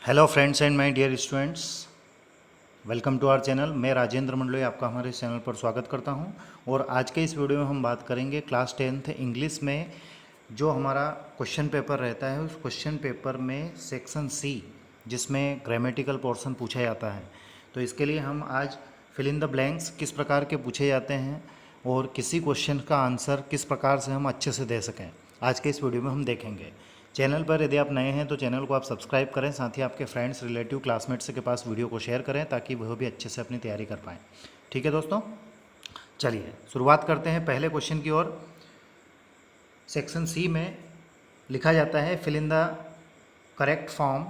Hello friends and my dear students, welcome to our channel. मैं राजेंद्र मंडलोई आपका हमारे इस चैनल पर स्वागत करता हूं। और आज के इस वीडियो में हम बात करेंगे क्लास 10th इंग्लिश में जो हमारा क्वेश्चन पेपर रहता है उस क्वेश्चन पेपर में सेक्शन सी, जिसमें ग्रामेटिकल पोर्शन पूछा जाता है। तो इसके लिए हम आज फिल इन द ब्लैंक्स किस प्रकार के पूछे जाते हैं और किसी क्वेश्चन का आंसर किस प्रकार से हम अच्छे से दे सकें, आज के इस वीडियो में हम देखेंगे। चैनल पर यदि आप नए हैं तो चैनल को आप सब्सक्राइब करें, साथ ही आपके फ्रेंड्स, रिलेटिव, क्लासमेट्स के पास वीडियो को शेयर करें ताकि वह भी अच्छे से अपनी तैयारी कर पाएँ। ठीक है दोस्तों, चलिए शुरुआत करते हैं पहले क्वेश्चन की ओर। सेक्शन सी में लिखा जाता है fill in the correct form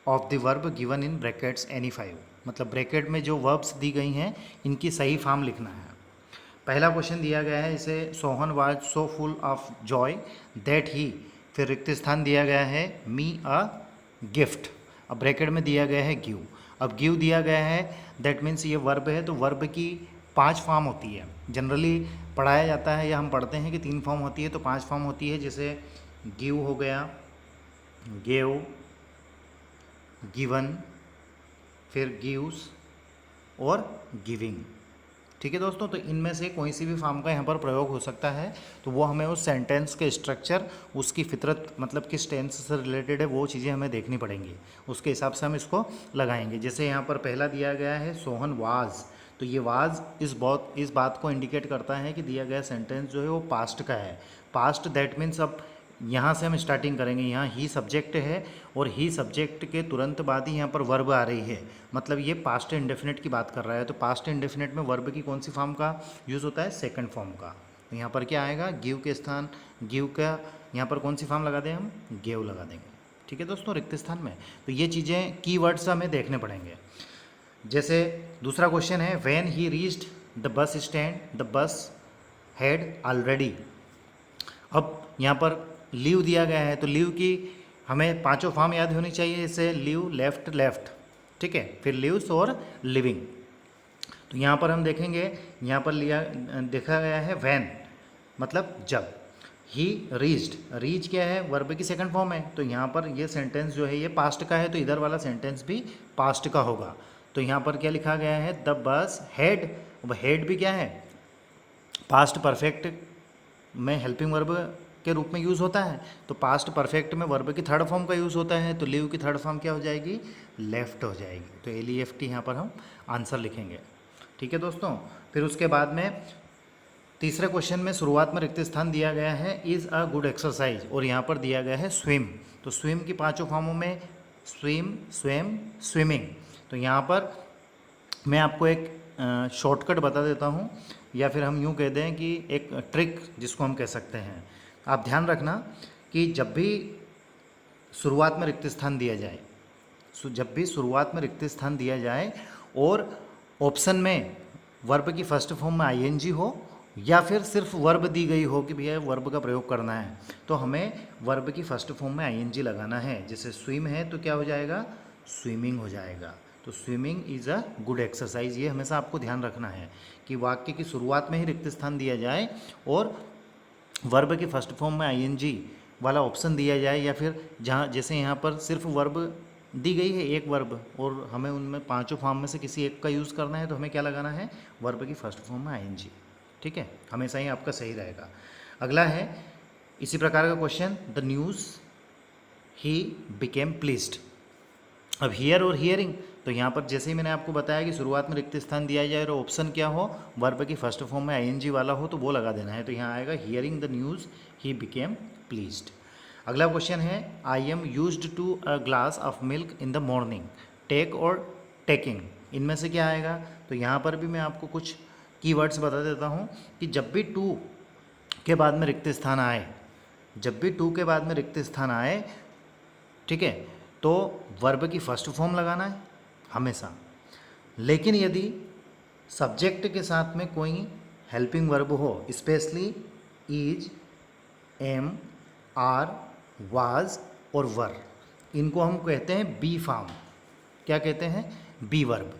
of the verb given in brackets any 5। मतलब ब्रैकेट में जो वर्ब्स दी गई हैं इनकी सही फॉर्म लिखना है। पहला क्वेश्चन दिया गया है, इसे Sohan was so full of Joy that he, फिर रिक्त स्थान दिया गया है मी अ गिफ्ट। अब ब्रैकेट में दिया गया है गिव। अब गिव दिया गया है, दैट मीन्स ये वर्ब है, तो वर्ब की 5 फॉर्म होती है। जनरली पढ़ाया जाता है या हम पढ़ते हैं कि 3 फॉर्म होती है, तो 5 फॉर्म होती है। जैसे गिव हो गया, गेव, गिवन, फिर गिव्स और गिविंग। ठीक है दोस्तों, तो इनमें से कोई सी भी फॉर्म का यहाँ पर प्रयोग हो सकता है। तो वो हमें उस सेंटेंस के स्ट्रक्चर, उसकी फितरत, मतलब किस टेंस से रिलेटेड है, वो चीज़ें हमें देखनी पड़ेंगी। उसके हिसाब से हम इसको लगाएंगे। जैसे यहाँ पर पहला दिया गया है सोहन वाज, तो ये वाज इस बात को इंडिकेट करता है कि दिया गया सेंटेंस जो है वो पास्ट का है। पास्ट दैट मीन्स अब यहाँ से हम स्टार्टिंग करेंगे। यहाँ ही सब्जेक्ट है और ही सब्जेक्ट के तुरंत बाद ही यहाँ पर वर्ब आ रही है, मतलब ये पास्ट इंडेफिनिट की बात कर रहा है। तो पास्ट इंडेफिनिट में वर्ब की कौन सी फॉर्म का यूज़ होता है? सेकंड फॉर्म का। तो यहाँ पर क्या आएगा? गिव के स्थान गिव का यहाँ पर कौन सी फॉर्म लगा दें? हम गेव लगा देंगे। ठीक है दोस्तों, रिक्त स्थान में। तो ये चीज़ें कीवर्ड्स हमें देखने पड़ेंगे। जैसे दूसरा क्वेश्चन है, when he reached the bus stand the bus had already. अब यहाँ पर लीव दिया गया है, तो लीव की हमें 5 फॉर्म याद होनी चाहिए। जैसे लीव, लेफ्ट, लेफ्ट, ठीक है, फिर लीव्स और लिविंग। तो यहाँ पर हम देखेंगे, यहाँ पर देखा गया है व्हेन, मतलब जब। ही रीच्ड, रीच क्या है? वर्ब की सेकंड फॉर्म है। तो यहाँ पर ये सेंटेंस जो है ये पास्ट का है, तो इधर वाला सेंटेंस भी पास्ट का होगा। तो यहाँ पर क्या लिखा गया है? The bus had. अब हैड भी क्या है? पास्ट परफेक्ट में हेल्पिंग वर्ब के रूप में यूज़ होता है। तो पास्ट परफेक्ट में वर्ब की थर्ड फॉर्म का यूज़ होता है, तो लिव की थर्ड फॉर्म क्या हो जाएगी? लेफ्ट हो जाएगी। तो LEFT यहाँ पर हम आंसर लिखेंगे। ठीक है दोस्तों, फिर उसके बाद में तीसरे क्वेश्चन में शुरुआत में रिक्त स्थान दिया गया है इज़ अ गुड एक्सरसाइज, और यहाँ पर दिया गया है स्विम। तो स्विम की 5 फॉर्मों में स्विम, स्विम, स्विमिंग। तो यहाँ पर मैं आपको एक शॉर्टकट बता देता हूँ, या फिर हम यूँ कह दें कि एक ट्रिक जिसको हम कह सकते हैं। आप ध्यान रखना कि जब भी शुरुआत में रिक्त स्थान दिया जाए, जब भी शुरुआत में रिक्त स्थान दिया जाए और ऑप्शन में वर्ब की फर्स्ट फॉर्म में ING हो, या फिर सिर्फ वर्ब दी गई हो कि भैया वर्ब का प्रयोग करना है, तो हमें वर्ब की फर्स्ट फॉर्म में ING लगाना है। जैसे स्विम है तो क्या हो जाएगा? स्विमिंग हो जाएगा। तो swimming is a good exercise, ये हमेशा आपको ध्यान रखना है कि वाक्य की शुरुआत में ही रिक्त स्थान दिया जाए और वर्ब की फर्स्ट फॉर्म में ING वाला ऑप्शन दिया जाए, या फिर जहाँ जैसे यहाँ पर सिर्फ वर्ब दी गई है, एक वर्ब, और हमें उनमें 5 फॉर्म में से किसी एक का यूज़ करना है, तो हमें क्या लगाना है? वर्ब की फर्स्ट फॉर्म में ING। ठीक है, हमेशा ही आपका सही रहेगा। अगला है इसी प्रकार का question, the news he became pleased. अब हियर और हियरिंग, तो यहाँ पर जैसे ही मैंने आपको बताया कि शुरुआत में रिक्त स्थान दिया जाए और ऑप्शन क्या हो? वर्ब की फर्स्ट फॉर्म में ING वाला हो, तो वो लगा देना है। तो यहाँ आएगा hearing the news he became pleased. अगला क्वेश्चन है, I am used to a glass of milk in the morning, take और टेकिंग, इनमें से क्या आएगा? तो यहाँ पर भी मैं आपको कुछ कीवर्ड्स बता देता हूँ कि जब भी टू के बाद में रिक्त स्थान आए, जब भी टू के बाद में रिक्त स्थान आए, ठीक है, तो वर्ब की फर्स्ट फॉर्म लगाना है हमेशा। लेकिन यदि सब्जेक्ट के साथ में कोई हेल्पिंग वर्ब हो, specially is, am, are, was और वर, इनको हम कहते हैं बी फॉर्म। क्या कहते हैं? Be verb.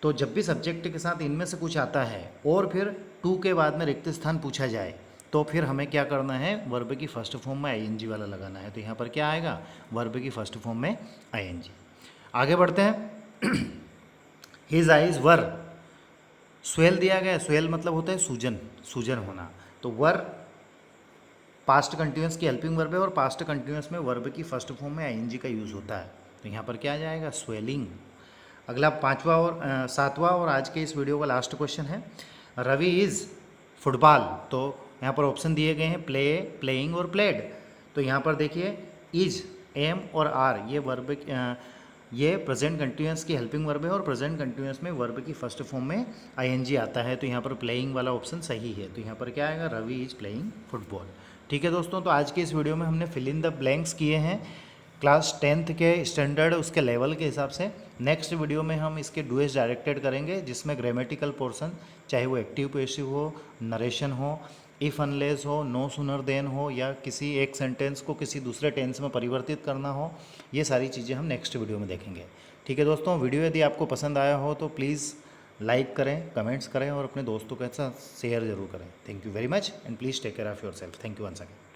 तो जब भी सब्जेक्ट के साथ इनमें से कुछ आता है और फिर टू के बाद में रिक्त स्थान पूछा जाए, तो फिर हमें क्या करना है? वर्ब की फर्स्ट फॉर्म में ING वाला लगाना है। तो यहाँ पर क्या आएगा? वर्ब की फर्स्ट फॉर्म में ING। आगे बढ़ते हैं। हिज आइज वर, स्वेल दिया गया है, स्वेल मतलब होता है सूजन, सूजन होना। तो वर पास्ट कंटिन्यूस की हेल्पिंग वर्ब है और पास्ट कंटिन्यूस में वर्ब की फर्स्ट फॉर्म में आईएनजी का यूज़ होता है। तो यहाँ पर क्या आ जाएगा, स्वेलिंग। अगला पांचवा और सातवां और आज के इस वीडियो का लास्ट क्वेश्चन है, रवि इज़ फुटबॉल। तो यहाँ पर ऑप्शन दिए गए हैं प्ले, प्लेइंग और प्लेड। तो यहाँ पर देखिए इज, एम और आर ये वर्ब, ये प्रेजेंट कंटिन्यूस की हेल्पिंग वर्ब है और प्रेजेंट कंटिन्यूस में वर्ब की फर्स्ट फॉर्म में आईएनजी आता है। तो यहाँ पर प्लेइंग वाला ऑप्शन सही है। तो यहाँ पर क्या आएगा, रवि इज प्लेइंग फुटबॉल। ठीक है दोस्तों, तो आज के इस वीडियो में हमने फिल इन द ब्लैंक्स किए हैं क्लास 10th के स्टैंडर्ड उसके लेवल के हिसाब से। नेक्स्ट वीडियो में हम इसके डूएस डायरेक्टेड करेंगे, जिसमें ग्रामेटिकल पोर्शन, चाहे वो एक्टिव पैसिव हो, नरेशन हो, इफ़ अनलेस हो, नो सुनर देन हो, या किसी एक सेंटेंस को किसी दूसरे टेंस में परिवर्तित करना हो, ये सारी चीज़ें हम नेक्स्ट वीडियो में देखेंगे। ठीक है दोस्तों, वीडियो यदि आपको पसंद आया हो तो प्लीज़ लाइक करें, कमेंट्स करें और अपने दोस्तों के साथ शेयर जरूर करें। Thank you very much and please take care of yourself. Thank you once again.